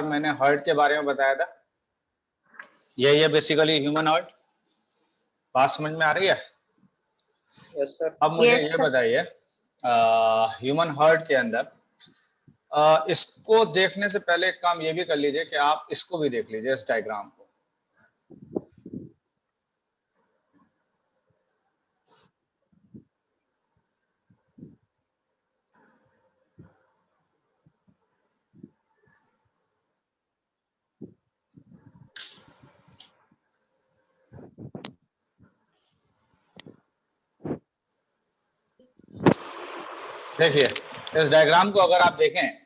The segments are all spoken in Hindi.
मैंने हार्ट के बारे में बताया था, ये बेसिकली ह्यूमन हार्ट। बात समझ में आ रही है? Yes sir. अब मुझे Yes, ये sir. बताइए, ह्यूमन हार्ट के अंदर इसको देखने से पहले एक काम ये भी कर लीजिए कि आप इसको भी देख लीजिए, इस डायग्राम को। देखिए, इस डायग्राम को अगर आप देखें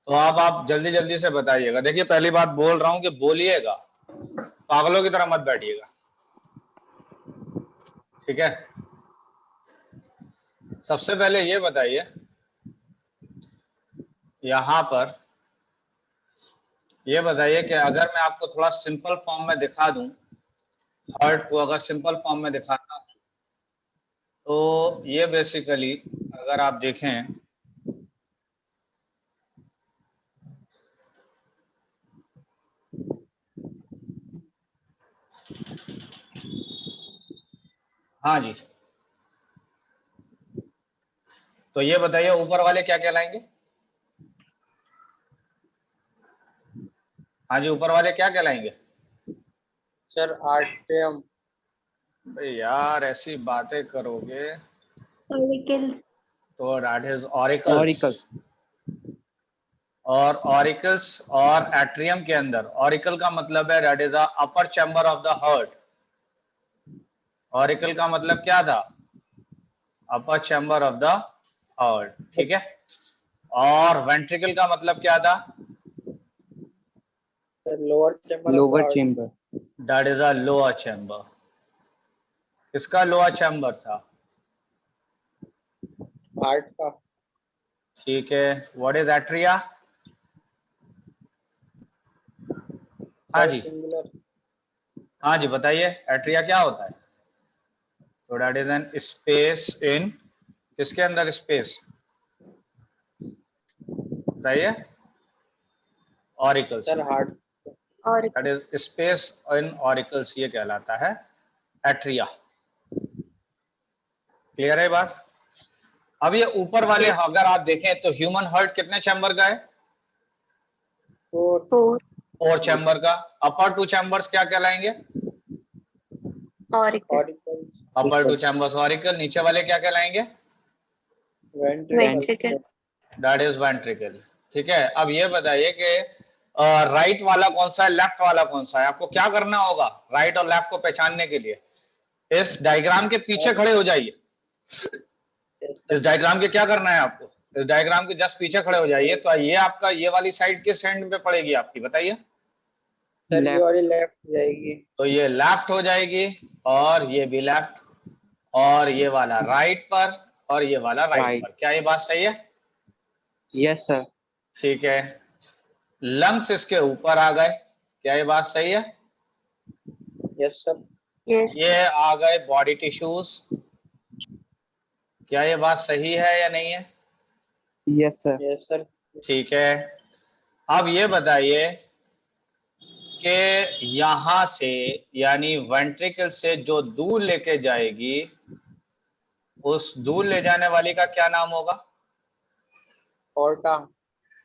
तो आप जल्दी जल्दी से बताइएगा। देखिए, पहली बात बोल रहा हूं कि बोलिएगा, पागलों की तरह मत बैठिएगा, ठीक है? सबसे पहले ये बताइए, यहां पर ये बताइए कि अगर मैं आपको थोड़ा सिंपल फॉर्म में दिखा दूं, हार्ट को अगर सिंपल फॉर्म में दिखाता हूं तो ये बेसिकली अगर आप देखें हाँ जी, तो ये बताइए ऊपर वाले क्या कहलाएंगे? हाँ जी, ऊपर वाले क्या कहलाएंगे? सर आर्टियम। भाई यार, ऐसी बातें करोगे Auricle. तो दैट इज ऑरिकल्स। और ऑरिकल्स और एट्रियम के अंदर, ऑरिकल का मतलब है that is the upper chamber of the heart. Auricle का मतलब क्या था? Upper chamber of the heart, ठीक है? और वेंट्रिकल का मतलब क्या था? Sir lower chamber. Lower chamber. That is a lower chamber. किसका लोअर चैम्बर था? हार्ट का। ठीक है। What is atria? हाँ सर जी, सिंगुलर। हाँ जी, बताइए एट्रिया क्या होता है? तो that is N space in, किसके अंदर स्पेस? बताइए। ऑरिकल्स सर में। Heart. That Auricle. Is space in auricles, ये कहलाता है एट्रिया। क्लियर है बात? अब ये ऊपर वाले अगर आप देखें तो ह्यूमन हार्ट कितने चैम्बर का है? 4। 4. 4 चैम्बर का। अपर 2 चैम्बर्स क्या कहलाएंगे? Auricle. Auricles. Upper 2 chambers auricle. नीचे वाले क्या कहलाएंगे? Ventricle. Ventricle. That is ventricle. ठीक है। अब ये बताइए कि राइट वाला कौन सा है, लेफ्ट वाला कौन सा है? आपको क्या करना होगा राइट और लेफ्ट को पहचानने के लिए? इस डायग्राम के पीछे खड़े हो जाइए। इस डायग्राम के क्या करना है आपको? इस डायग्राम के जस्ट पीछे खड़े हो जाइए। तो ये आपका ये वाली साइड किस हैंड पे पड़ेगी आपकी, बताइए? सर ये वाली लेफ्ट जाएगी। तो ये लेफ्ट हो जाएगी और ये भी लेफ्ट, और ये वाला राइट पर और ये वाला राइट पर। क्या ये बात सही है? Yes sir. ठीक है। लंग्स इसके ऊपर आ गए। क्या ये बात सही है? Yes sir. Yes. ये आ गए बॉडी टिश्यूज। क्या ये बात सही है या नहीं है? Yes sir. Yes sir. ठीक है। अब ये बताइए कि यहां से यानी वेंट्रिकल से जो दूध लेके जाएगी, उस दूध ले जाने वाली का क्या नाम होगा? Aorta.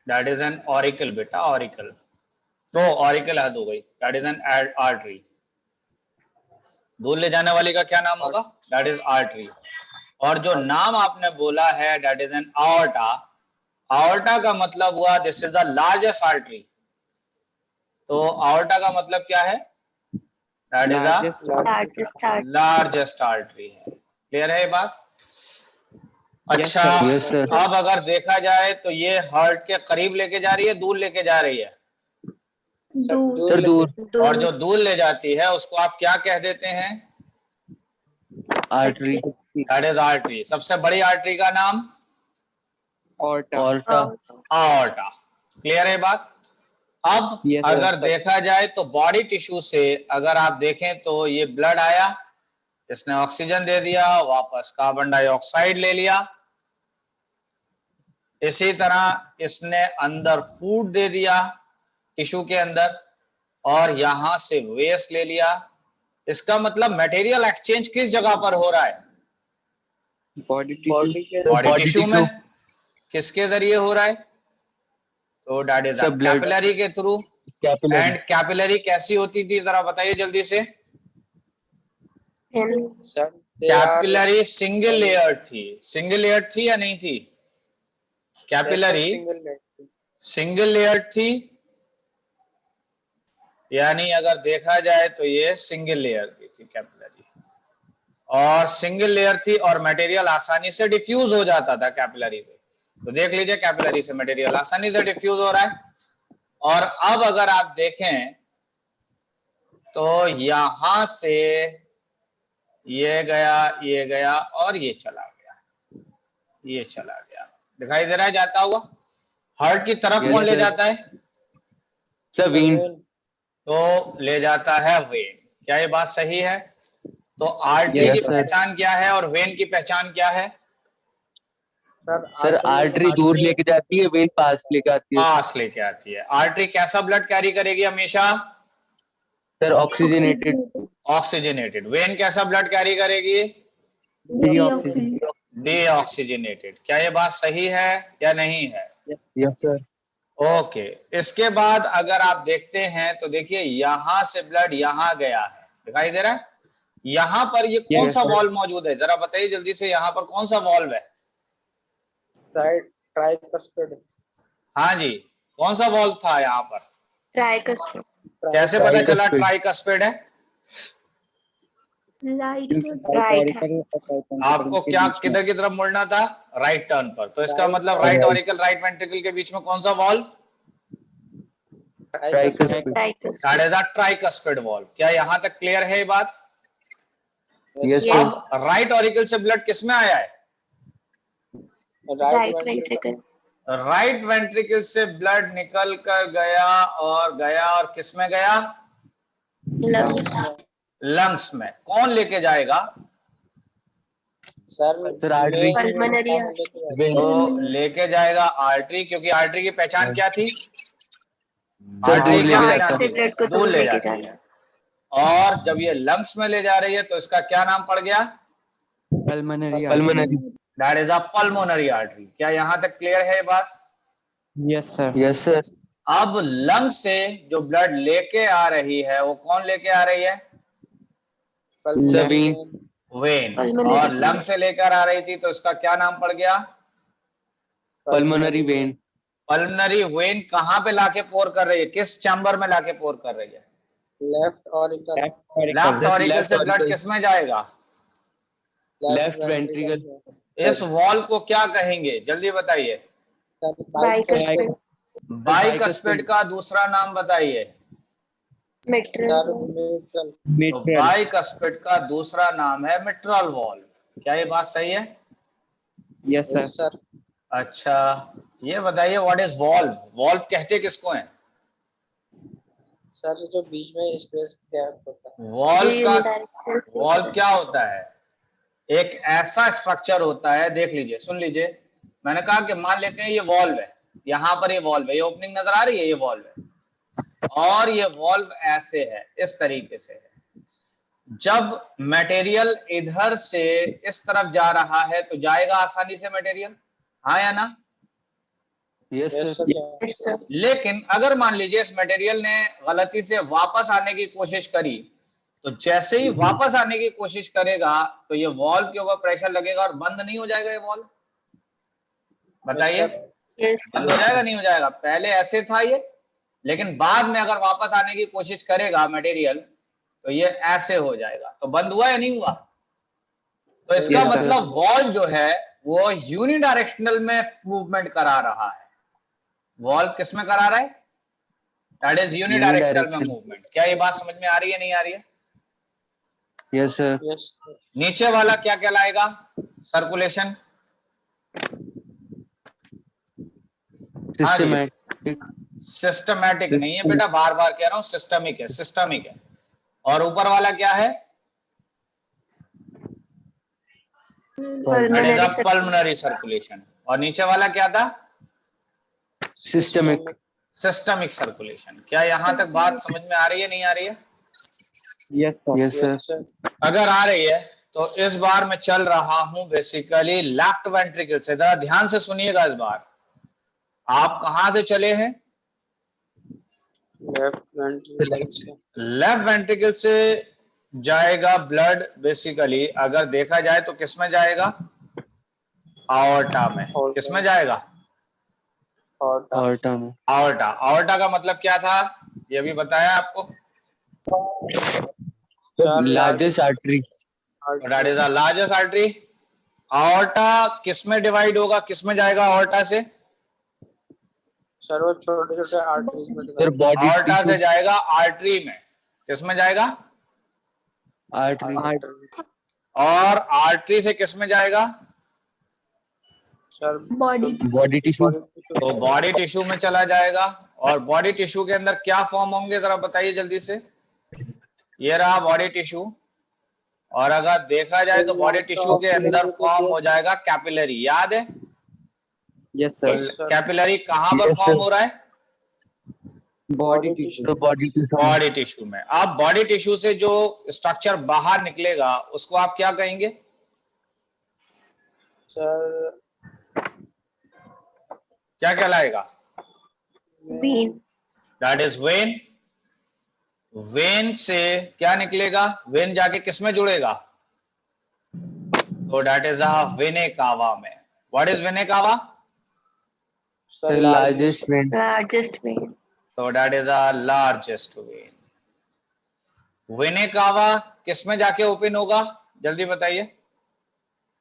That is an auricle बेटा, ऑरिकल। तो ऑरिकल हद हो गई, दैट इज एन आर्टरी। दूध ले जाने वाली का क्या नाम होगा? That is artery. और जो नाम आपने बोला है दैट इज एन आर्टा। आर्टा का मतलब हुआ this is the largest artery. तो आर्टा का मतलब क्या है? That is largest Largest artery. Largest artery है। क्लियर है ये बात? अच्छा, यस सर। अब अगर देखा जाए तो ये हार्ट के करीब लेके जा रही है, दूर लेके जा रही है? दूर. सर दूर। और जो दूर. दूर ले जाती है उसको आप क्या कह देते हैं? आर्टरी। That is artery. सबसे बड़ी आर्टरी का नाम? ऑर्टा। आर्टा। क्लियर है बात? अब Yes, sir. अगर देखा जाए तो बॉडी टिश्यू से अगर आप देखें तो ये ब्लड आया, इसने ऑक्सीजन दे दिया, वापस कार्बन डाइऑक्साइड ले लिया। इसी तरह इसने अंदर फूड दे दिया, टिश्यू के अंदर और यहां से वेस्ट ले लिया। इसका मतलब मटेरियल एक्सचेंज किस जगह पर हो रहा है? बॉडी टिश्यू, बॉडी के बॉडी Body टिश्यू में। tissue. किसके जरिए हो रहा है? तो that is Sir, blood. Capillary के थ्रू। Capillary. एंड कैपिलरी कैसी होती थी जरा बताइए जल्दी से। thin, sir they are capillary single layer थी। सिंगल लेयर थी या नहीं थी? Capillary single layer. Single layer थी, यानी अगर देखा जाए तो ये सिंगल लेयर की थी कैपिलरी, और सिंगल लेयर थी और मटेरियल आसानी से डिफ्यूज हो जाता था कैपिलरी से। तो देख लीजिए कैपिलरी से मटेरियल आसानी से डिफ्यूज हो रहा है। और अब अगर आप देखें तो यहां से ये गया और ये चला गया, ये चला गया। दिखाई दे रहा है जाता हुआ? हार्ट की तरफ Yes, कौन ले sir. जाता है? Sir, vein. तो ले जाता है वेन। क्या ये बात सही है? तो आर्टरी Yes, की sir. पहचान क्या है और वेन की पहचान क्या है? सर आर्टरी दूर लेके जाती है, वेन पास लेके आती है। पास लेके आती है। आर्टरी कैसा ब्लड कैरी करेगी हमेशा? Sir oxygenated. ऑक्सीजनेटेड। वेन कैसा ब्लड कैरी करेगी? डीऑक्सीजन, डीऑक्सीजनेटेड। क्या ये बात सही है या नहीं है? Yes sir. ओके। इसके बाद अगर आप देखते हैं तो देखिए यहां से ब्लड यहां गया है, दिखाई दे रहा है? यहां पर ये कौन Yes, सा sir. वॉल्व मौजूद है जरा बताइए जल्दी से, यहां पर कौन सा वॉल्व है? Side tricuspid. हाँ जी, कौन सा वॉल्व था यहाँ पर? tricuspid, कैसे पता चला Tricuspid. ट्राइकस्पिड है? right hand, आपको क्या किधर की तरफ मुड़ना था? राइट टर्न पर। तो इसका Right. मतलब राइट ऑरिकल राइट वेंट्रिकल के बीच में कौन सा valve? Tricuspid. tricuspid, that is a tricuspid valve. क्या यहाँ तक क्लियर है ये बात? Yes, Yes. अब राइट ऑरिकल से ब्लड किस में आया है? right ventricle, राइट वेंट्रिकल से ब्लड निकल कर गया और किस में गया? lungs, लंग्स में। कौन लेके जाएगा? Sir artery. Pulmonary Vein. तो लेके जाएगा आर्टरी, क्योंकि आर्टरी की पहचान क्या थी? सर आर्टरी दूर क्या लेके है? जाता से है। ब्लड को दूर दूर ले लेके जाती है। जाना, और जब ये लंग्स में ले जा रही है तो इसका क्या नाम पड़ गया? Pulmonary, pulmonary. That is a pulmonary artery. क्या यहाँ तक क्लियर है ये बात? Yes sir, yes sir. अब लंग से जो ब्लड लेके आ रही है वो कौन लेके आ रही है? Sir when. वेन। Pulmonary और लंग से लेकर आ रही थी तो इसका क्या नाम पड़ गया? Pulmonary vein. Pulmonary vein. कहाँ पे लाके पोर कर रही है? किस चैम्बर में लाके पोर कर रही है? Left auricle. Left auricle left से ब्लड auricle. किस में जाएगा? Left ventricle. इस वॉल को क्या कहेंगे जल्दी बताइए? bicuspid, बाइकस्पिड का दूसरा नाम बताइए? mitral, तो बाइकस्पिड का दूसरा नाम है मिट्रल वॉल्व। क्या ये बात सही है? यस सर, सर अच्छा, ये बताइए व्हाट इज वॉल्व? वॉल्व कहते किसको हैं? सर जो बीच में स्पेस गैप होता है. वॉल्व का unidirectional, वॉल्व क्या होता है? एक ऐसा स्ट्रक्चर होता है, देख लीजिए सुन लीजिए, मैंने कहा कि मान लेते हैं ये वॉल्व है, यहाँ पर ये वॉल्व है, ये ओपनिंग नजर आ रही है, ये वॉल्व है और ये वॉल्व ऐसे है, इस तरीके से है। जब मटेरियल इधर से इस तरफ जा रहा है तो जाएगा आसानी से मटेरियल, हाँ या ना? Yes Yes, sir. sir. yes sir, लेकिन अगर मान लीजिए इस मटेरियल ने गलती से वापस आने की कोशिश करी, तो जैसे ही वापस आने की कोशिश करेगा तो ये वॉल्व के ऊपर प्रेशर लगेगा और बंद नहीं हो जाएगा ये वॉल्व। बताइए, yes बंद हो जाएगा नहीं हो जाएगा? पहले ऐसे था ये, लेकिन बाद में अगर वापस आने की कोशिश करेगा मटेरियल तो ये ऐसे हो जाएगा। तो बंद हुआ या नहीं हुआ? तो इसका Yes, sir. मतलब वॉल्व जो है वो यूनिडायरेक्शनल में मूवमेंट करा रहा है। वॉल्व किस में करा रहा है? दैट इज यूनिडायरेक्शनल में Unidirectional. मूवमेंट। क्या ये बात समझ में आ रही है नहीं आ रही है? Yes sir. Yes, sir. नीचे वाला क्या कहलाएगा? सर्कुलेशन। सिस्टमैटिक। सिस्टमैटिक नहीं है बेटा, बार बार कह रहा हूं, सिस्टमिक है, सिस्टमिक है। और ऊपर वाला क्या है? That is a pulmonary circulation. और नीचे वाला क्या था? सिस्टमिक। Systemic circulation. क्या यहाँ तक बात समझ में आ रही है, नहीं आ रही है? Yes, sir. Yes, sir. Yes, sir. अगर आ रही है तो इस बार मैं चल रहा हूं बेसिकली लेफ्ट वेंट्रिकल से। जरा ध्यान से सुनिएगा इस बार। आप कहां से चले हैं? Left ventricle से लेफ्ट वेंट्रिकल से जाएगा ब्लड बेसिकली, अगर देखा जाए तो किसमें जाएगा? आवर्टा में। Aorta. किसमें जाएगा? aorta. Aorta में। आवर्टा। आवर्टा का मतलब क्या था, ये भी बताया आपको? Sir, Largest artery। That is the largest artery. Aorta किसमें डिवाइड होगा, किसमें जाएगा आवर्टा से? Sir, वो छोटे छोटे आर्टरीज में Sir, divide body आवर्टा से tissue। जाएगा आर्टरी में। किसमें जाएगा? Artery। artery. और आर्टरी से किसमें जाएगा? Sir, Body. Body tissue। body tissue तो से बॉडी टिश्यू में चला जाएगा। और बॉडी टिश्यू के अंदर क्या फॉर्म होंगे, जरा बताइए जल्दी से। ये रहा बॉडी टिश्यू। और अगर देखा जाए तो बॉडी टिश्यू के अंदर फॉर्म हो जाएगा कैपिलरी। याद है? Yes, sir. Yes, sir. Capillary कहां पर Yes, फॉर्म sir। हो रहा है? Body Body tissue. तो body tissue में। बॉडी टिश्यू में। अब बॉडी टिश्यू से जो स्ट्रक्चर बाहर निकलेगा उसको आप क्या कहेंगे? Sir, क्या कहलाएगा? Vein. That is when. When से क्या निकलेगा? वेन जाके किसमें जुड़ेगा? तो दैट इज वेने कावा में। व्हाट इज वेने कावा? sir, The largest vein। Largest vein. तो दैट इज लार्जेस्ट वेन। वेने कावा किसमें जाके ओपन होगा, जल्दी बताइए।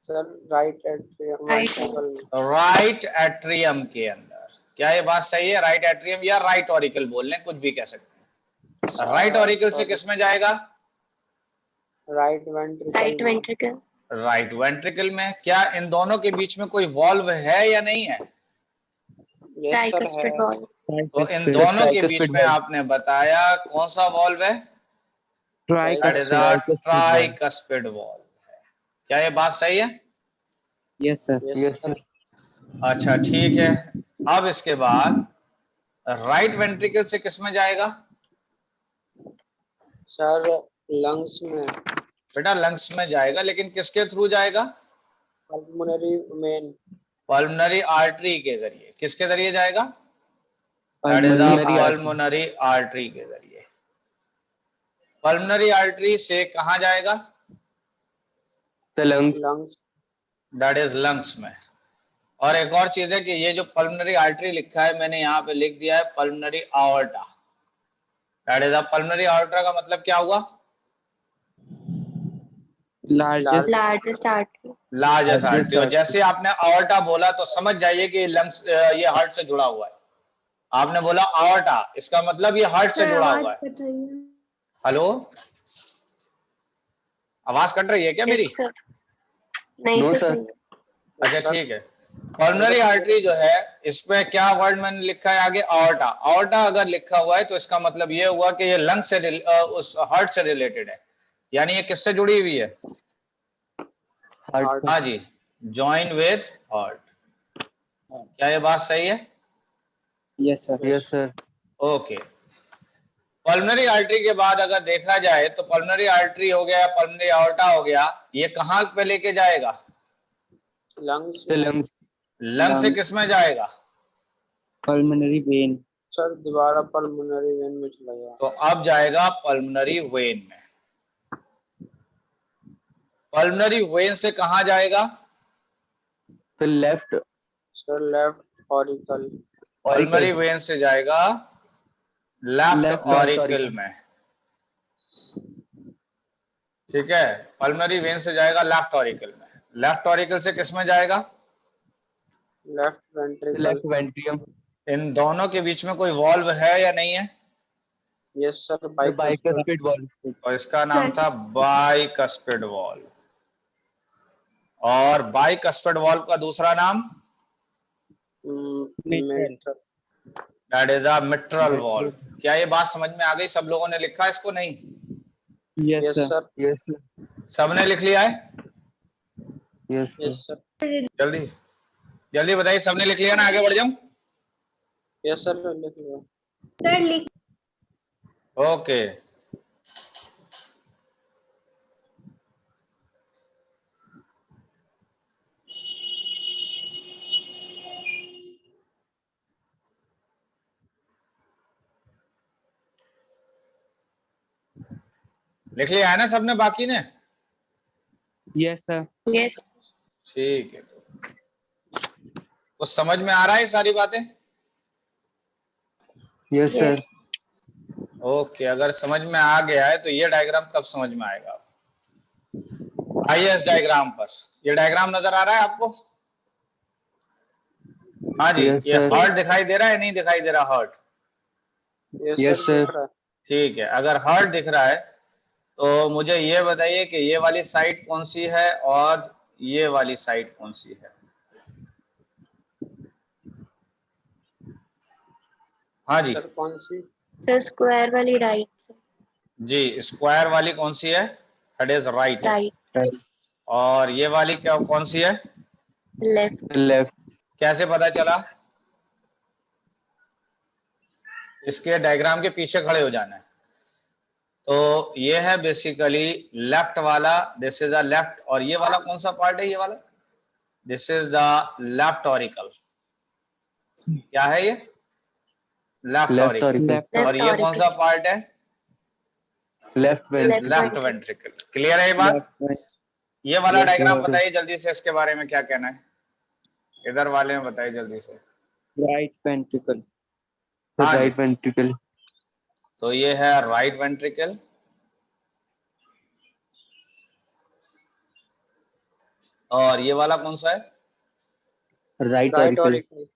sir, right atrium Right. ventricle में. राइट एट्रियम के अंदर। क्या ये बात सही है? राइट एट्रियम या राइट ऑरिकल बोल लें, कुछ भी कह सकते हैं। राइट ऑरिकल से किसमें जाएगा? Right ventricle Right में. ventricle. राइट वेंट्रिकल में। क्या इन दोनों के बीच में कोई वॉल्व है या नहीं है? Yes, sir, Tricuspid है. valve. तो इन दोनों के बीच Tricuspid में valve। आपने बताया कौन सा वॉल्व है? That is Tricuspid. Tricuspid valve. क्या ये बात सही है? Yes, sir. Yes, Yes, sir. sir। अच्छा ठीक है। अब इसके बाद राइट वेंट्रिकल से किसमें जाएगा? Sir, lungs में. बेटा लंग्स में जाएगा, लेकिन किसके थ्रू जाएगा? Pulmonary vein. पल्मोनरी आर्टरी के जरिए। किसके जरिए जाएगा? That is Pulmonary artery। Pulmonary artery के जरिए। पल्मोनरी आर्टरी से कहां जाएगा? The lungs। Lungs. That is lungs में। और एक और चीज है कि ये जो पल्मोनरी आर्टरी लिखा है, मैंने यहाँ पे लिख दिया है pulmonary aorta. That is pulmonary aorta का मतलब क्या हुआ? Largest. Largest artery. Largest artery. और artery। जैसे आपने आवर्टा बोला तो समझ जाइए कि लंग्स, ये हार्ट से जुड़ा हुआ है। आपने बोला आवर्टा, इसका मतलब ये हार्ट से जुड़ा हुआ है। हेलो, आवाज कट रही है क्या मेरी? Yes, sir. नहीं No, sir. sir। सही है. अच्छा ठीक है। पल्मोनरी आर्टरी जो है, इसमें क्या वर्ड मैंने लिखा है आगे? आवर्टा। आवर्टा अगर लिखा हुआ है तो इसका मतलब ये हुआ कि ये लंग से उस हार्ट से रिलेटेड है। यानी ये किससे जुड़ी हुई है? Heart। हाँ जी, जॉइन विद हार्ट। क्या ये बात सही है? Yes, sir. Yes, sir। Okay. Pulmonary artery के बाद अगर देखा जाए तो पल्मोनरी आर्टरी हो गया, पल्मोनरी आवर्टा हो गया, ये कहाँ पे लेके जाएगा? Lungs. The lungs। लंग से Lung। किसमें जाएगा? Pulmonary vein. Sir, दोबारा pulmonary vein में चला गया. तो अब जाएगा पल्मोनरी वेन में। पल्मोनरी वेन से कहां जाएगा? The left Sir, left auricle. Pulmonary auricle। When से जाएगा लेफ्ट Left ऑरिकल auricle। में। ठीक है, पल्मोनरी वेन से जाएगा लेफ्ट ऑरिकल में। लेफ्ट ऑरिकल से किसमें जाएगा? Left The ventricle. left ventricle। इन दोनों के बीच में कोई वॉल्व है या नहीं है? Yes, sir, The bicuspid. bicuspid valve। और इसका नाम था बाइकस्पिड वॉल्व। और बाइकस्पिड वॉल्व का दूसरा नाम Mitral. That is mitral valve. क्या ये बात समझ में आ गई? सब लोगों ने लिखा है इसको? नहीं, Yes, Yes, sir. sir. Yes, sir। सबने लिख लिया है? Yes, sir। Yes, sir. जल्दी जल्दी बताइए, सबने लिख लिया ना? आगे बढ़ जाऊं? यस सर लिख लो। सर लिख ओके, लिख लिया है ना सबने, बाकी ने? Yes, sir. यस ठीक है, कुछ समझ में आ रहा है ये सारी बातें? Yes, sir. यस ओके, अगर समझ में आ गया है तो ये डायग्राम तब समझ में आएगा। आइए इस डायग्राम पर, ये डायग्राम नजर आ रहा है आपको? हाँ जी, Yes, ये sir. हार्ट दिखाई दे रहा है, नहीं दिखाई दे रहा heart? Yes Yes, sir sir. दिख रहा है। ठीक है, अगर हार्ट दिख रहा है तो मुझे ये बताइए कि ये वाली साइड कौन सी है और ये वाली साइड कौन सी है? हाँ जी सर कौन सी? सर स्क्वायर वाली राइट जी, स्क्वायर वाली कौन सी है? That is right. Right Right. और ये वाली क्या कौन सी है? Left Left. कैसे पता चला? इसके डायग्राम के पीछे खड़े हो जाना है। तो ये है बेसिकली लेफ्ट वाला, दिस इज अ लेफ्ट, और ये वाला कौन सा पार्ट है? ये वाला, this is the left auricle. क्या है ये? Left Left auricle. auricle. Left. और ये कौन सा पार्ट है? Left is ventricle. Left ventricle. Clear है ये बात? Left. ये वाला Yes, डायग्राम sir. बताइए जल्दी से, इसके बारे में क्या कहना है? इधर वाले में बताइए जल्दी से। Right ventricle. हाँ जी, Right ventricle. तो ये है राइट वेंट्रिकल, और ये वाला कौन सा है? Right right auricle. Auricle.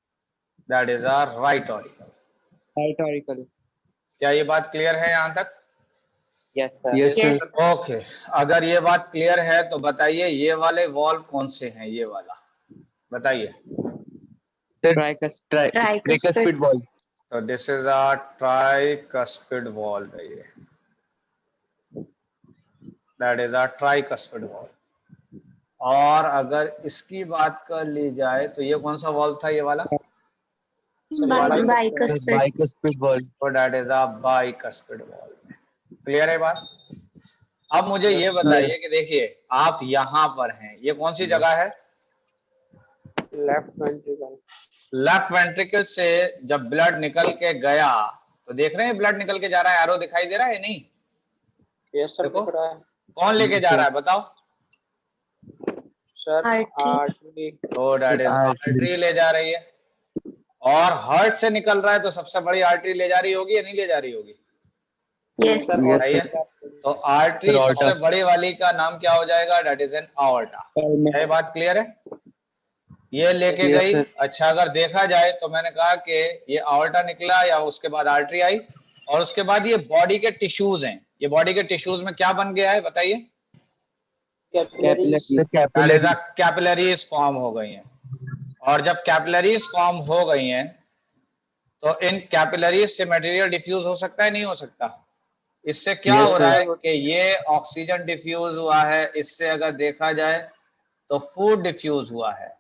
That is a right auricle. Right auricle. क्या ये बात क्लियर है यहाँ तक? Yes, sir. Yes, sir. Yes okay, अगर ये बात क्लियर है तो बताइए ये वाले वॉल्व कौन से हैं? ये वाला बताइए। Tricuspid. Tricuspid valve. तो this is a tricuspid valve है ये, that is a tricuspid valve. और अगर इसकी बात कर ली जाए तो ये कौन सा वॉल्व था? ये वाला, बाइकस्पिड Bicuspid valve. तो that is a bicuspid valve. Clear है बात? अब मुझे ये बताइए कि देखिए आप यहाँ पर हैं, ये कौन सी जगह है? Left ventricle. लेफ्ट वेंट्रिकल से जब ब्लड निकल के गया तो देख रहे हैं ब्लड निकल के जा रहा है, एरो दिखाई दे रहा है नहीं? यस सर देखो। दिख रहा है। कौन लेके जा रहा है बताओ? Sir artery. आर्टरी। तो दैट इज आर्टरी ले जा रही है, और हार्ट से निकल रहा है तो सबसे बड़ी आर्टरी ले जा रही होगी या नहीं ले जा रही होगी? यस सर Yes, बताइए। तो आर्टरी Aorta. सबसे बड़ी वाली का नाम क्या हो जाएगा? That is N aorta. ये बात क्लियर है? ये लेके Yes, गई। sir. अच्छा, अगर देखा जाए तो मैंने कहा कि ये आवर्टा निकला, या उसके बाद आर्टरी आई, और उसके बाद ये बॉडी के टिश्यूज हैं। ये बॉडी के टिश्यूज में क्या बन गया है बताइए? Capillaries. The capillary. Capillaries form हो गई हैं। और जब कैपिलरीज फॉर्म हो गई हैं तो इन कैपिलरीज से मटेरियल डिफ्यूज हो सकता है नहीं हो सकता? इससे क्या Yes, हो रहा sir. है कि ये ऑक्सीजन डिफ्यूज हुआ है, इससे अगर देखा जाए तो फूड डिफ्यूज हुआ है,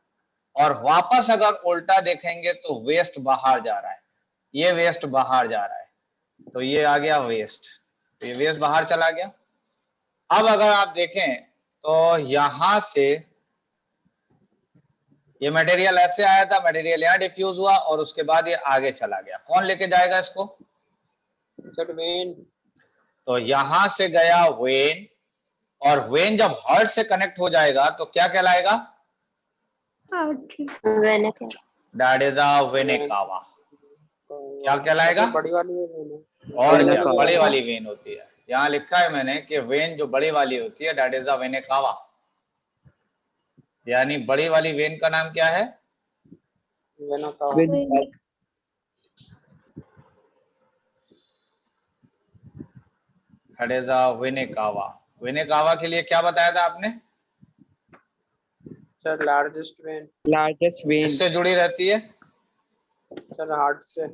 और वापस अगर उल्टा देखेंगे तो वेस्ट बाहर जा रहा है, ये वेस्ट बाहर जा रहा है, तो ये आ गया वेस्ट, तो ये वेस्ट बाहर चला गया। अब अगर आप देखें तो यहां से ये मटेरियल ऐसे आया था, मटेरियल यहाँ डिफ्यूज हुआ और उसके बाद ये आगे चला गया। कौन लेके जाएगा इसको? Sir when. तो यहां से गया वेन, और वेन जब हार्ट से कनेक्ट हो जाएगा तो क्या कहलाएगा? वेनिक दैट इज अ वेने कावा। क्या कहलाएगा? बड़ी वाली वेन है। और वेना क्या कावा। बड़ी वाली वेन होती है? यहाँ लिखा है मैंने कि वेन जो बड़ी वाली होती है दैट इज अ वेने कावा, यानी बड़ी वाली वेन का नाम क्या है? वेना का। दैट इज अ वेने कावा। वेने कावा के लिए क्या बताया था आपने? Sir largest when. Largest vein. किससे जुड़ी रहती है? सर हार्ट से।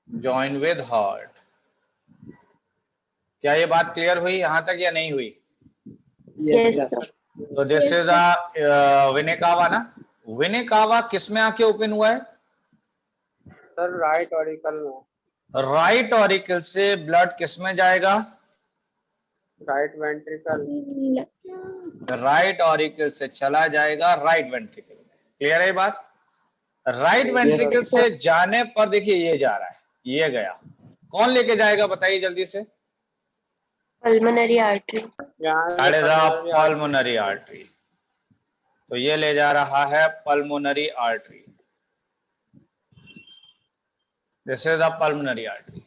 Join with heart. क्या ये बात क्लियर हुई यहाँ तक या नहीं हुई? Yes, yes sir. सर तो दिस इज अ वेने कावा ना। वेने कावा किस में आके ओपन हुआ है? सर राइट ऑरिकल में, राइट ऑरिकल से ब्लड किस में जाएगा? Right ventricle. राइट ऑरिकल से चला जाएगा राइट वेंट्रिकल में। क्लियर है ये बात? Right ventricle sir. से जाने पर देखिए ये जा रहा है, ये गया, कौन लेके जाएगा बताइए जल्दी से? Pulmonary artery. यहाँ that is a pulmonary pulmonary artery. तो ये ले जा रहा है pulmonary artery, this is a pulmonary artery.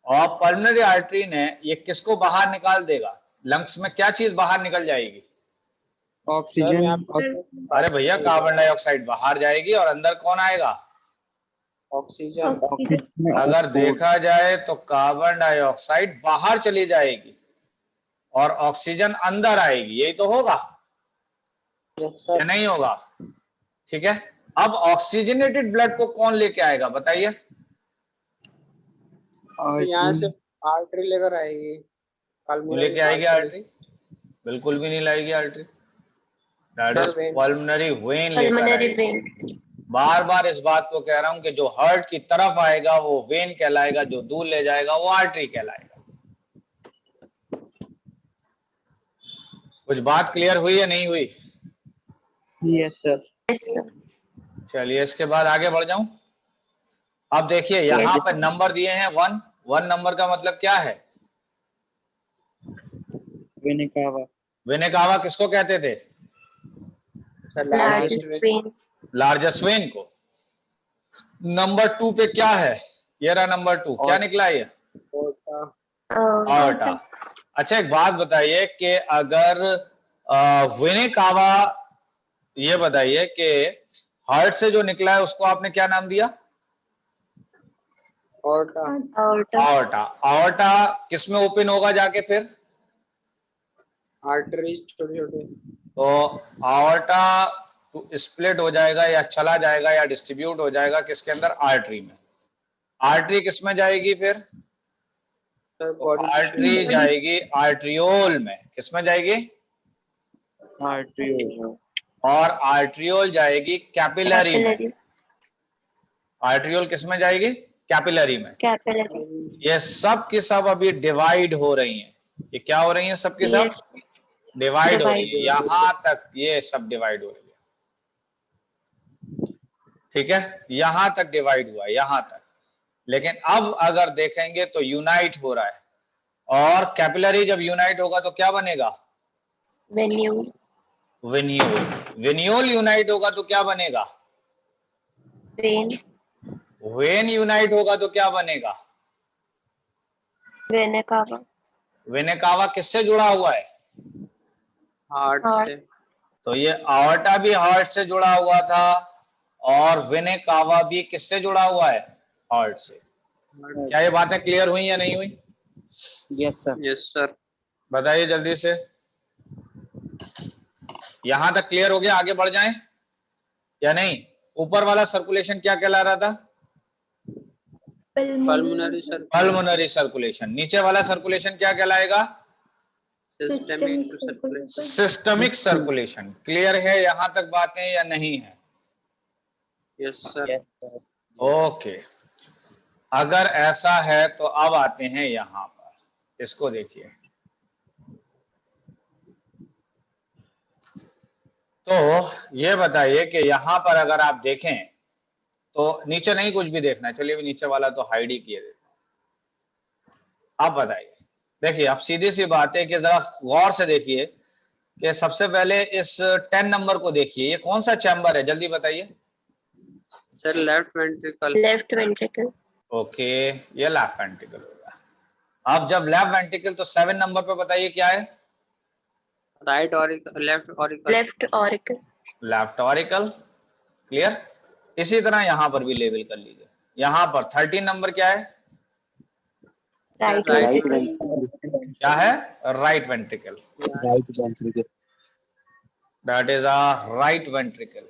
और पल्मोनरी आर्टरी ने ये किसको बाहर निकाल देगा? लंग्स में क्या चीज बाहर निकल जाएगी? सर ऑक्सीजन यहाँ पे अरे भैया कार्बन डाइऑक्साइड बाहर जाएगी और अंदर कौन आएगा? ऑक्सीजन। अगर देखा जाए तो कार्बन डाइऑक्साइड बाहर चली जाएगी और ऑक्सीजन अंदर आएगी, यही तो होगा यस या सर। नहीं होगा? ठीक है, अब ऑक्सीजनेटेड ब्लड को कौन लेके आएगा बताइए? यहाँ से आर्टरी लेकर आएगी, pulmonary लेके आएगी artery। आर्टरी? बिल्कुल भी नहीं लाएगी artery, that Sir, is vein। Pulmonary vein लेकर Pulmonary आएगी। vein. बार बार इस बात को कह रहा हूं कि जो हार्ट की तरफ आएगा वो वेन कहलाएगा, जो दूर ले जाएगा वो आर्टरी कहलाएगा। कुछ बात क्लियर हुई या नहीं हुई? Yes sir. Yes, sir. चलिए इसके बाद आगे बढ़ जाऊं। अब देखिए यहाँ Yes, पर sir. नंबर दिए हैं 1। 1 नंबर का मतलब क्या है? Vena cava. वेना कावा किसको कहते थे? Sir Largest vein. Largest when को। नंबर 2 पे क्या है? ये रहा नंबर 2, क्या निकला ये? आर्टा। अच्छा एक बात बताइए कि अगर वेना कावा, ये बताइए कि हार्ट से जो निकला है उसको आपने क्या नाम दिया? aorta। Aorta. आर्टा। आर्टा किसमें ओपन होगा जाके फिर? आर्टरी छोटे छोटे। तो आर्टा स्प्लिट हो जाएगा या चला जाएगा या डिस्ट्रीब्यूट हो जाएगा किसके अंदर? आर्टरी में। आर्टरी किस में जाएगी फिर? सर तो बॉडी आर्टरी जाएगी आर्ट्रियोल में। किस में जाएगी? आर्ट्रियोल। और आर्ट्रियोल जाएगी कैपिलरी में। Capillary. आर्ट्रियोल किस में जाएगी? कैपिलरी में। Capillary. ये सब की सब अभी डिवाइड हो रही हैं। ये क्या हो रही हैं? सब की सब Yes. डिवाइड हो रही है। Divide. यहां तक ये सब डिवाइड हो रही है, ठीक है, यहां तक डिवाइड हुआ है, यहां तक। लेकिन अब अगर देखेंगे तो यूनाइट हो रहा है, और कैपिलरी जब यूनाइट होगा तो क्या बनेगा? Venule. वेन्यूल। वेन्यूल यूनाइट होगा तो क्या बनेगा? Vein. वेन यूनाइट होगा तो क्या बनेगा? Vena cava. वेना कावा किससे जुड़ा हुआ है? हार्ट से। तो ये आवर्टा भी हार्ट से जुड़ा हुआ था, और वेना कावा भी किससे जुड़ा हुआ है? हार्ट से। क्या ये बातें क्लियर हुई या नहीं हुई? Yes sir. Yes sir. बताइए जल्दी से। यहां तक क्लियर हो गया? आगे बढ़ जाएं या नहीं? ऊपर वाला सर्कुलेशन क्या कहला रहा था? Pulmonary sir. Pulmonary circulation. नीचे वाला सर्कुलेशन क्या कहलाएगा? Systemic circulation. Systemic circulation. Clear है यहां तक बातें या नहीं है? Yes sir. ओके, अगर ऐसा है तो अब आते हैं यहां पर, इसको देखिए। तो ये बताइए कि यहां पर अगर आप देखें तो नीचे नहीं कुछ भी देखना है, चलिए भी नीचे वाला तो हाइड ही किए देते हैं। अब बताइए, देखिए अब सीधी सी बात है कि जरा गौर से देखिए कि सबसे पहले इस 10 नंबर को देखिए, ये कौन सा चैम्बर है? जल्दी बताइए। Sir left ventricle. Left ventricle. Okay, ये लेफ्ट वेंट्रिकल होगा। अब जब लेफ्ट वेंट्रिकल, तो 7 नंबर पे बताइए क्या है? Right auricle. Left auricle. Left auricle. Left auricle. Clear? इसी तरह यहां पर भी लेबल कर लीजिए। यहां पर 13 नंबर क्या है? Right Right ventricle. क्या है? Right ventricle. Right ventricle. That is a right ventricle.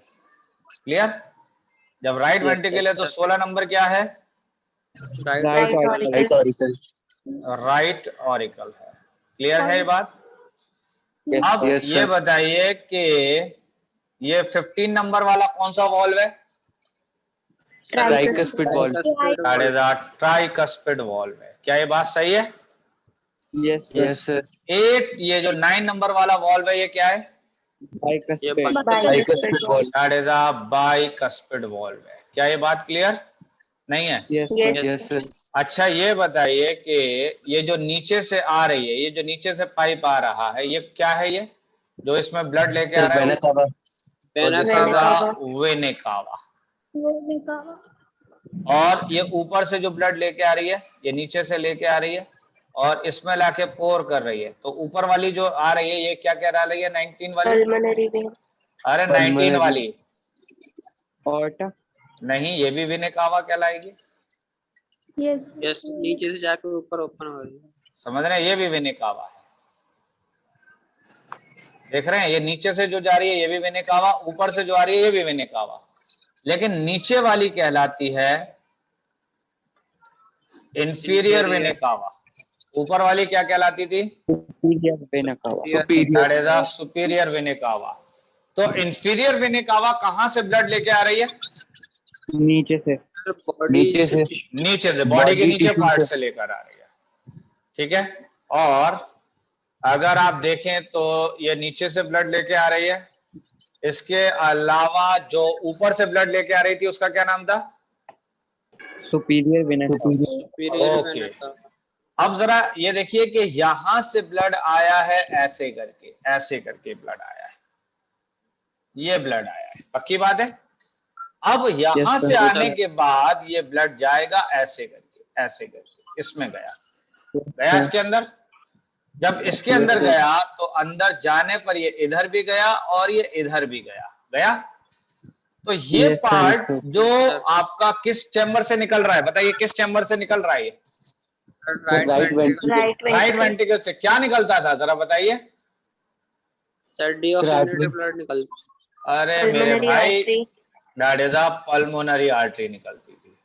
Clear? जब राइट वेंट्रिकल है तो 16 नंबर क्या है? Right Right right auricle. Auricle. Right auricle है। क्लियर है ये बात? अब Yes, ये sir. बताइए कि ये 15 नंबर वाला कौन सा वॉल्व है? Tricuspid valve. That is a tricuspid valve है। क्या ये बात सही है? Yes, sir. Yes, sir. 8 ये जो 9 नंबर वाला वॉल्व है ये क्या है? Bicuspid. Bicuspid valve. That is a bicuspid valve है। क्या ये बात क्लियर नहीं है? Yes, Yes. sir. Yes, sir. अच्छा ये बताइए कि ये जो नीचे से आ रही है, ये जो नीचे से पाइप आ रहा है, ये क्या है? ये जो इसमें ब्लड लेके आ Sir, रहा है vena cava. Vena वेने कावा। और ये ऊपर से जो ब्लड लेके आ रही है, ये नीचे से लेके आ रही है और इसमें लाके पोर कर रही है। तो ऊपर वाली जो आ रही है ये क्या कह रही है? 19 वाली? Pulmonary vein. अरे 19 वाली Aorta. नहीं, ये भी वेने कावा कहलाएगी। यस नीचे से जाकर ऊपर ओपन हो रही है। समझ रहे हैं? ये भी वेने कावा है। देख रहे हैं? ये नीचे से जो जा रही है ये भी वेने कावा, ऊपर से जो आ रही है ये भी वेने कावा, लेकिन नीचे वाली कहलाती है इंफीरियर वेने कावा। ऊपर वाली क्या कहलाती थी? Superior vena cava. Superior. That is a superior vena cava. तो इंफीरियर वेने कावा कहां से ब्लड लेके आ रही है? नीचे से. नीचे से. नीचे से, बॉडी के Body नीचे tissue पार्ट से. से लेकर आ रही है। ठीक है? और अगर आप देखें तो ये नीचे से ब्लड लेके आ रही है। इसके अलावा जो ऊपर से ब्लड लेके आ रही थी उसका क्या नाम था? Superior vena cava. Superior okay. Vena cava. अब जरा ये देखिए कि यहां से ब्लड आया है, ऐसे करके ब्लड आया है, ये ब्लड आया है। पक्की बात है? अब यहां Yes, sir. से आने के बाद ये ब्लड जाएगा ऐसे करके इसमें गया इसके अंदर। जब इसके अंदर गया तो अंदर जाने पर ये इधर भी गया और ये इधर भी गया। तो ये Yes, sir, पार्ट sir. जो आपका किस चैम्बर से निकल रहा है? बताइए किस चैम्बर से निकल रहा है? ये right Right ventricle. Right right ventricle. Ventricle से क्या निकलता था? जरा बताइए। सर डीऑक्सीजनेटेड ब्लड निकल। अरे मेरे Pulmonary भाई, artery. That is a pulmonary artery निकलती थी।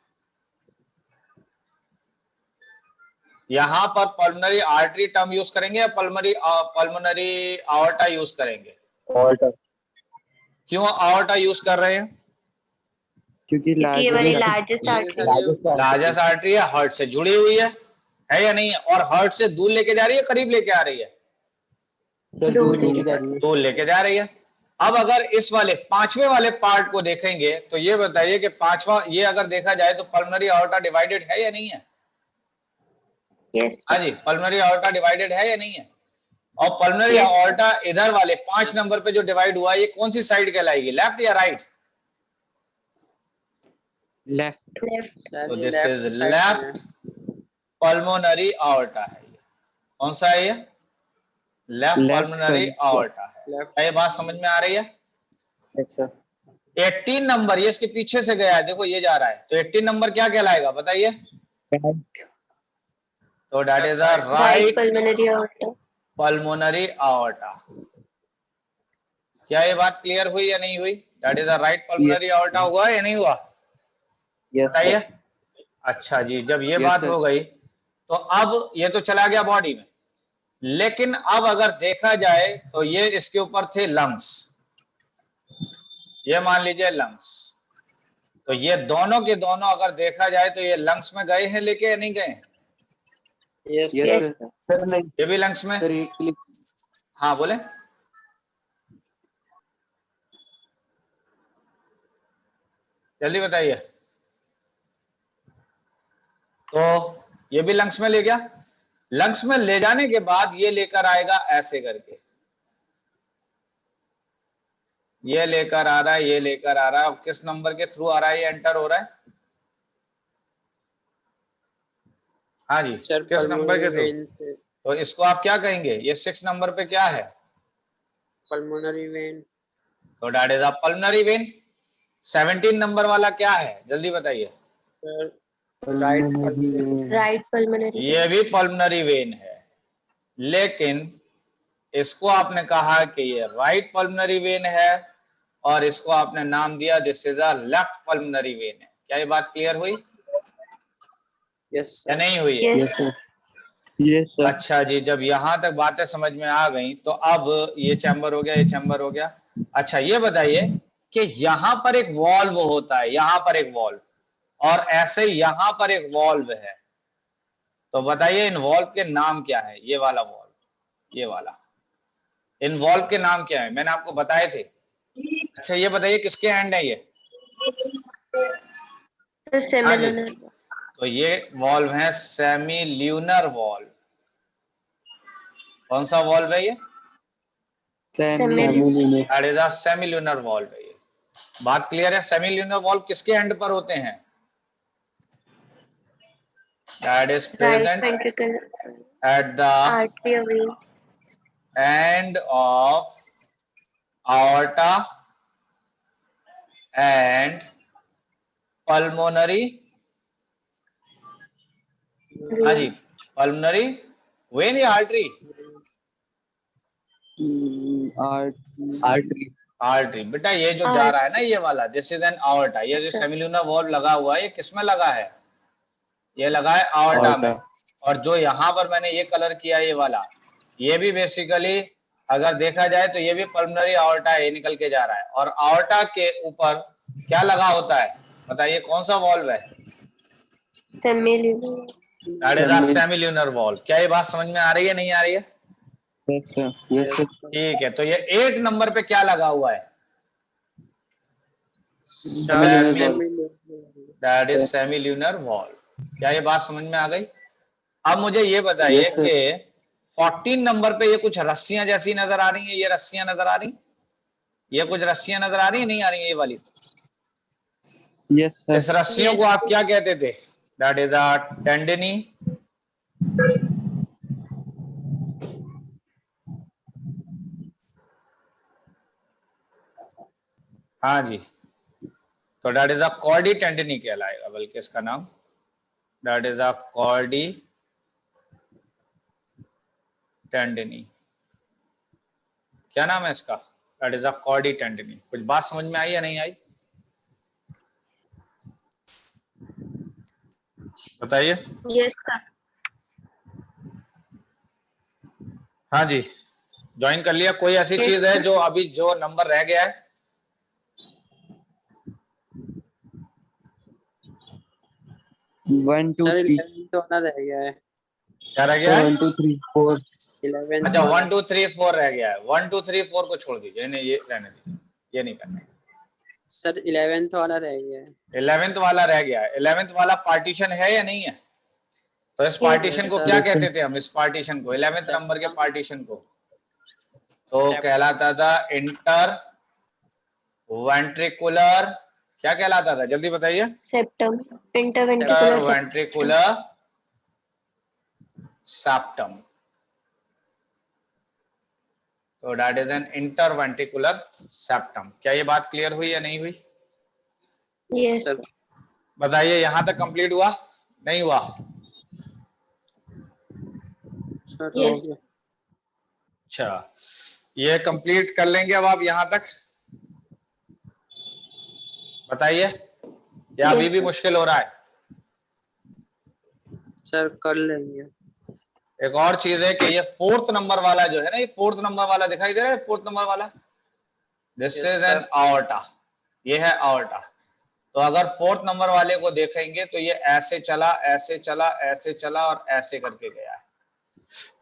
यहां पर पल्मोनरी आर्टरी टर्म यूज करेंगे या पल्मोनरी आवर्टा यूज करेंगे? Aorta. क्यों आवर्टा यूज कर रहे हैं? क्योंकि क्योंकि ये वाली largest. largest artery. Largest artery है, हार्ट से जुड़ी हुई है या नहीं है? और हार्ट से दूर लेके जा रही है, करीब लेके आ रही है? Sir, दूर दूर लेके जा रही है. दूर लेके जा रही है। अब अगर इस वाले पांचवें वाले पार्ट को देखेंगे तो ये बताइए कि पांचवा ये अगर देखा जाए तो पल्मोनरी आवर्टा डिवाइडेड है या नहीं है? Yes. हाँ जी, पल्मोनरी आवर्टा डिवाइडेड है या नहीं है? और पल्मोनरी Yes. आवर्टा इधर वाले 5 नंबर पे जो डिवाइड हुआ है, ये कौन सी साइड कहलाएगी? लेफ्ट या राइट? Left. Left. तो this is left pulmonary aorta है। ये कौन सा है? ये left Left pulmonary pulmonary. Aorta है। लेफ्ट। क्या ये बात समझ में आ रही है? Yes, sir. 18 नंबर ये इसके पीछे से गया है, देखो ये जा रहा है, तो 18 नंबर क्या कहलाएगा? बताइए। Right. तो that is a Right right pulmonary aorta. Pulmonary aorta. क्या ये बात क्लियर हुई या नहीं हुई? That is a right pulmonary aorta हुआ या नहीं हुआ? Yes, बताइए। sir. अच्छा जी, जब ये Yes, बात sir. हो गई तो अब ये तो चला गया बॉडी में, लेकिन अब अगर देखा जाए तो ये इसके ऊपर थे लंग्स। ये मान लीजिए लंग्स, तो ये दोनों के दोनों अगर देखा जाए तो ये लंग्स में गए हैं लेके या नहीं गए? Yes Yes, Yes. sir. Sir, नहीं. ये भी लंग्स में। Sir, एक click. हाँ बोले, जल्दी बताइए। तो ये भी लंग्स में ले गया। लंग्स में ले जाने के बाद ये लेकर आएगा ऐसे करके, ये लेकर आ रहा है, ये लेकर आ रहा है। अब किस नंबर के थ्रू आ रहा है? ये एंटर हो रहा है। हाँ जी, सर किस नंबर के थ्रू? वेन से। तो इसको आप क्या कहेंगे? ये 6 नंबर पे क्या है? Pulmonary vein. तो that is a pulmonary vein. 17 number वाला क्या है? जल्दी बताइए। Sir right Right pulmonary. ये भी पल्मोनरी वेन है, लेकिन इसको आपने कहा कि ये राइट पल्मोनरी वेन है और इसको आपने नाम दिया this is a left pulmonary vein है। क्या ये बात क्लियर हुई यस या नहीं हुई? Yes. Yes, sir. Yes, sir. अच्छा जी, जब यहां तक बातें समझ में आ गई तो अब ये चैम्बर हो गया, ये चैम्बर हो गया। अच्छा ये बताइए कि यहां पर एक वॉल्व होता है, यहां पर एक वॉल्व, और ऐसे यहां पर एक वॉल्व है, तो बताइए इन वॉल्व के नाम क्या है? ये वाला वॉल्व, ये वाला, इन वॉल्व के नाम क्या है? मैंने आपको बताए थे। अच्छा ये बताइए किसके एंड है ये? हाँ जी, सेमिलुनर। तो ये वॉल्व है सेमी ल्यूनर वॉल्व। कौन सा वॉल्व है ये? Semilunar. That is a semilunar valve है ये। बात क्लियर है? सेमी ल्यूनर वॉल्व किसके एंड पर होते हैं? That is right present ventricle at the artery और vein. end of aorta and pulmonary, हाँ जी, pulmonary vein या artery? आर्टरी। आर्टरी। बेटा ये जो जा रहा है ना ये वाला, दिस इज एन aorta। ये जो सेमिल्यूनर वॉल्व लगा हुआ है ये किसमें लगा है? ये लगा है aorta में। और जो यहाँ पर मैंने ये कलर किया ये वाला, ये भी बेसिकली अगर देखा जाए तो ये भी पल्मोनरी aorta है, ये निकल के जा रहा है। और aorta के ऊपर क्या लगा होता है? बताइए कौन सा वॉल्व है? Semilunar. That is a semilunar valve. क्या ये बात समझ में आ रही है, नहीं आ रही है? Yes, sir. Yes, sir. ठीक है, तो ये 8 नंबर पे क्या लगा हुआ है? That is semilunar valve. क्या ये बात समझ में आ गई? अब मुझे ये बताइए Yes, sir. कि 14 नंबर पे ये कुछ रस्सियां जैसी नजर आ रही हैं, ये रस्सियां नजर आ रही, ये कुछ रस्सियां नजर आ रही है, नहीं आ रही है ये वाली? Yes, sir. इस रस्सियों को आप क्या कहते थे? That is a tendineae. हाँ जी, तो that is a chordae tendineae कहलाएगा बल्कि इसका नाम। That is a chordae tendineae. क्या नाम है इसका? That is a chordae tendineae. कुछ बात समझ में आई या नहीं आई? बताइए। Yes sir. हाँ जी, ज्वाइन कर लिया? कोई ऐसी चीज है जो अभी जो नंबर रह गया है? One, two, sir three. 11 तो आना रह गया है। क्या रह गया है? 1 2 3 4 11 अच्छा 1 2 3 4 रह गया है। 1 2 3 4 को छोड़ दीजिए, इन्हें ये रहने दीजिए, ये नहीं करना। सर 11 तो आना रह गया है। 11th वाला रह गया है। 11th वाला पार्टीशन है या नहीं है? तो इस पार्टीशन को sir. क्या कहते थे हम? इस पार्टीशन को 11th नंबर के पार्टीशन को तो कहलाता था इंटर वेंट्रिकुलर। क्या कहलाता था? जल्दी बताइए। Septum. Inter interventricular ventricular septum. तो that is an interventricular septum. क्या ये बात क्लियर हुई या नहीं हुई? यस सर बताइए, यहां तक कंप्लीट हुआ नहीं हुआ? Sir Yes. हो गया। अच्छा, ये कंप्लीट कर लेंगे अब आप यहां तक? बताइए, या अभी Yes, भी sir. मुश्किल हो रहा है? सर कर लेंगे। एक और चीज है कि ये 4th नंबर वाला जो है ना, ये 4th नंबर वाला दिखाई दे रहा है? 4th नंबर वाला, this Yes, is an sir. aorta। ये है aorta। तो अगर 4th नंबर वाले को देखेंगे तो ये ऐसे चला, ऐसे चला, ऐसे चला और ऐसे करके गया है,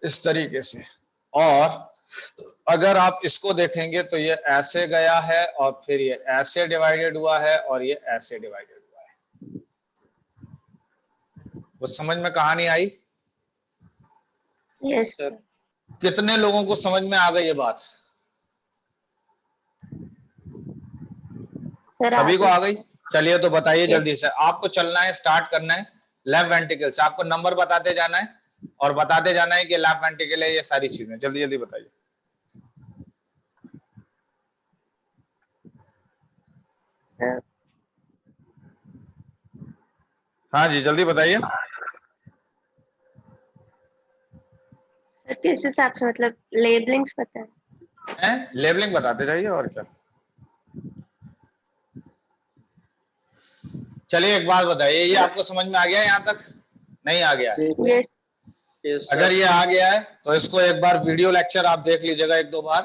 इस तरीके से। और अगर आप इसको देखेंगे तो ये ऐसे गया है और फिर ये ऐसे डिवाइडेड हुआ है और ये ऐसे डिवाइडेड हुआ है। वो समझ में कहानी आई? Yes, Sir. sir. कितने लोगों को समझ में आ गई ये बात? सर सभी को आ आगे। गई? चलिए तो बताइए Yes. जल्दी से। आपको चलना है, स्टार्ट करना है लेफ्ट वेंट्रिकल से। आपको नंबर बताते जाना है और बताते जाना है कि लेफ्ट वेंट्रिकल है, ये सारी चीजें जल्दी जल्दी बताइए। सर हाँ जी, जल्दी बताइए। किस हिसाब से, मतलब लेबलिंग्स पता है? लेबलिंग बताते जाइए और क्या। चलिए एक बात बताइए, ये आपको समझ में आ गया यहाँ तक? नहीं आ गया है? यस। Yes, sir. अगर ये आ गया है तो इसको एक बार वीडियो लेक्चर आप देख लीजिएगा 1-2 बार।